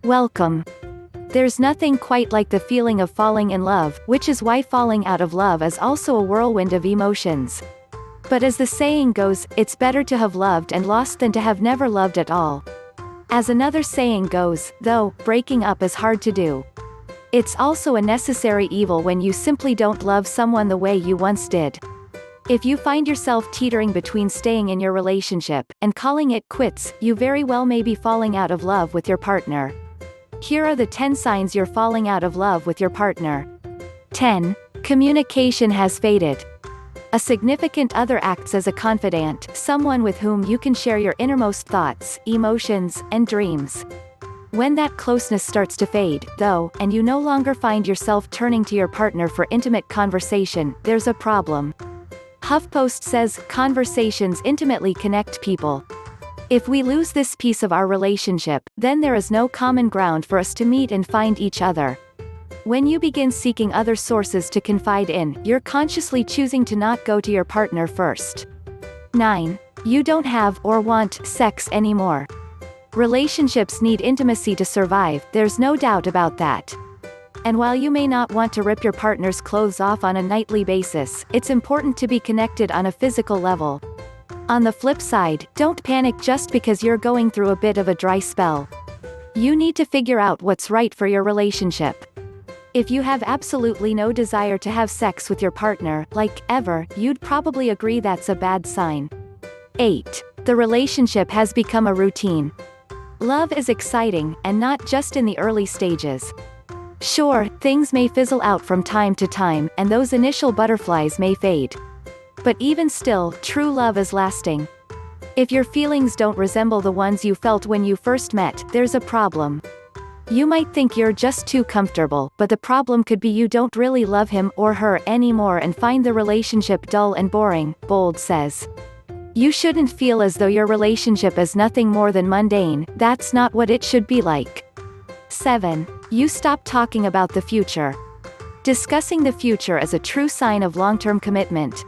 Welcome. There's nothing quite like the feeling of falling in love, which is why falling out of love is also a whirlwind of emotions. But as the saying goes, it's better to have loved and lost than to have never loved at all. As another saying goes, though, breaking up is hard to do. It's also a necessary evil when you simply don't love someone the way you once did. If you find yourself teetering between staying in your relationship and calling it quits, you very well may be falling out of love with your partner. Here are the 10 signs you're falling out of love with your partner. 10. Communication has faded. A significant other acts as a confidant, someone with whom you can share your innermost thoughts, emotions, and dreams. When that closeness starts to fade, though, and you no longer find yourself turning to your partner for intimate conversation, there's a problem. HuffPost says, conversations intimately connect people. If we lose this piece of our relationship, then there is no common ground for us to meet and find each other. When you begin seeking other sources to confide in, you're consciously choosing to not go to your partner first. 9. You don't have or want sex anymore. Relationships need intimacy to survive, there's no doubt about that. And while you may not want to rip your partner's clothes off on a nightly basis, it's important to be connected on a physical level. On the flip side, don't panic just because you're going through a bit of a dry spell. You need to figure out what's right for your relationship. If you have absolutely no desire to have sex with your partner, like, ever, you'd probably agree that's a bad sign. 8. The relationship has become a routine. Love is exciting, and not just in the early stages. Sure, things may fizzle out from time to time, and those initial butterflies may fade. But even still, true love is lasting. If your feelings don't resemble the ones you felt when you first met, there's a problem. You might think you're just too comfortable, but the problem could be you don't really love him or her anymore and find the relationship dull and boring, Bold says. You shouldn't feel as though your relationship is nothing more than mundane, that's not what it should be like. 7. You stop talking about the future. Discussing the future is a true sign of long-term commitment.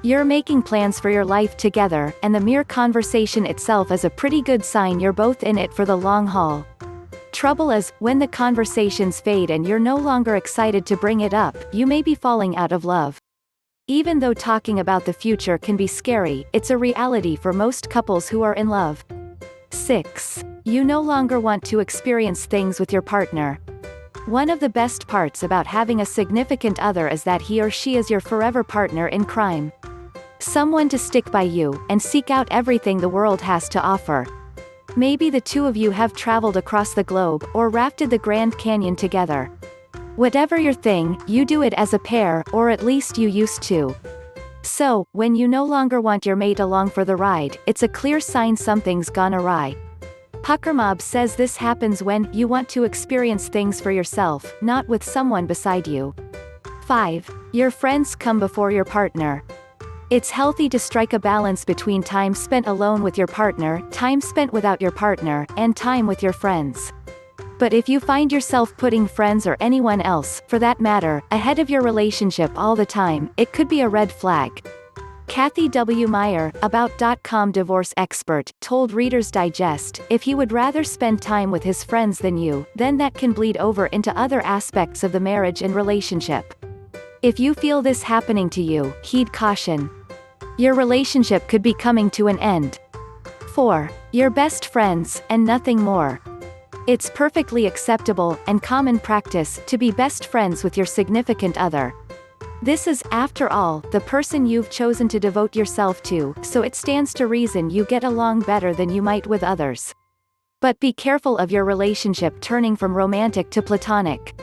You're making plans for your life together, and the mere conversation itself is a pretty good sign you're both in it for the long haul. Trouble is, when the conversations fade and you're no longer excited to bring it up, you may be falling out of love. Even though talking about the future can be scary, it's a reality for most couples who are in love. 6. You no longer want to experience things with your partner. One of the best parts about having a significant other is that he or she is your forever partner in crime. Someone to stick by you, and seek out everything the world has to offer. Maybe the two of you have traveled across the globe, or rafted the Grand Canyon together. Whatever your thing, you do it as a pair, or at least you used to. So, when you no longer want your mate along for the ride, it's a clear sign something's gone awry. Puckermob says this happens when you want to experience things for yourself, not with someone beside you. 5. Your friends come before your partner. It's healthy to strike a balance between time spent alone with your partner, time spent without your partner, and time with your friends. But if you find yourself putting friends or anyone else, for that matter, ahead of your relationship all the time, it could be a red flag. Kathy W. Meyer, About.com divorce expert, told Reader's Digest, if he would rather spend time with his friends than you, then that can bleed over into other aspects of the marriage and relationship. If you feel this happening to you, heed caution. Your relationship could be coming to an end. 4. You're best friends, and nothing more. It's perfectly acceptable, and common practice, to be best friends with your significant other. This is, after all, the person you've chosen to devote yourself to, so it stands to reason you get along better than you might with others. But be careful of your relationship turning from romantic to platonic.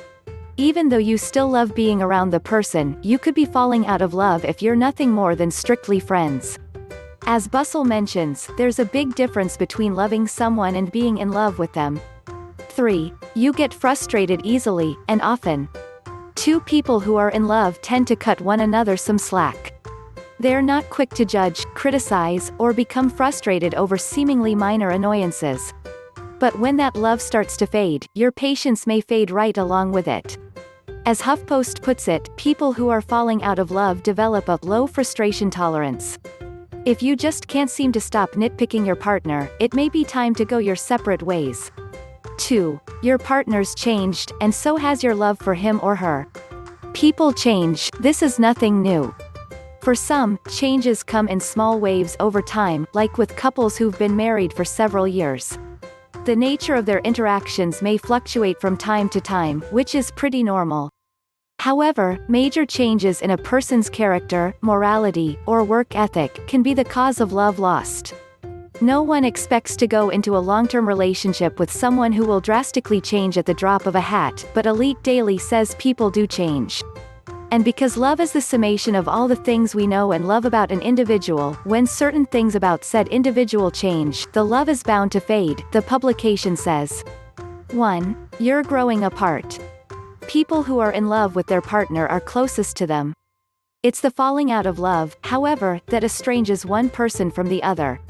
Even though you still love being around the person, you could be falling out of love if you're nothing more than strictly friends. As Bustle mentions, there's a big difference between loving someone and being in love with them. 3. You get frustrated easily, and often. Two people who are in love tend to cut one another some slack. They're not quick to judge, criticize, or become frustrated over seemingly minor annoyances. But when that love starts to fade, your patience may fade right along with it. As HuffPost puts it, people who are falling out of love develop a low frustration tolerance. If you just can't seem to stop nitpicking your partner, it may be time to go your separate ways. 2. Your partner's changed, and so has your love for him or her. People change, this is nothing new. For some, changes come in small waves over time, like with couples who've been married for several years. The nature of their interactions may fluctuate from time to time, which is pretty normal. However, major changes in a person's character, morality, or work ethic can be the cause of love lost. No one expects to go into a long-term relationship with someone who will drastically change at the drop of a hat, but Elite Daily says people do change. And because love is the summation of all the things we know and love about an individual, when certain things about said individual change, the love is bound to fade, the publication says. 1. You're growing apart. People who are in love with their partner are closest to them. It's the falling out of love, however, that estranges one person from the other.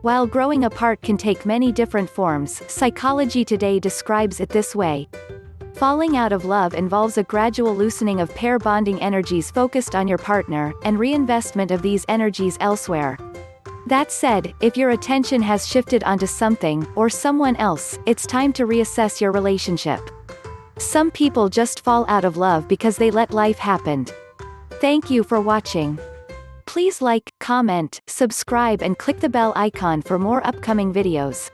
While growing apart can take many different forms, Psychology Today describes it this way. Falling out of love involves a gradual loosening of pair bonding energies focused on your partner, and reinvestment of these energies elsewhere. That said, if your attention has shifted onto something, or someone else, it's time to reassess your relationship. Some people just fall out of love because they let life happen. Thank you for watching. Please like, comment, subscribe and click the bell icon for more upcoming videos.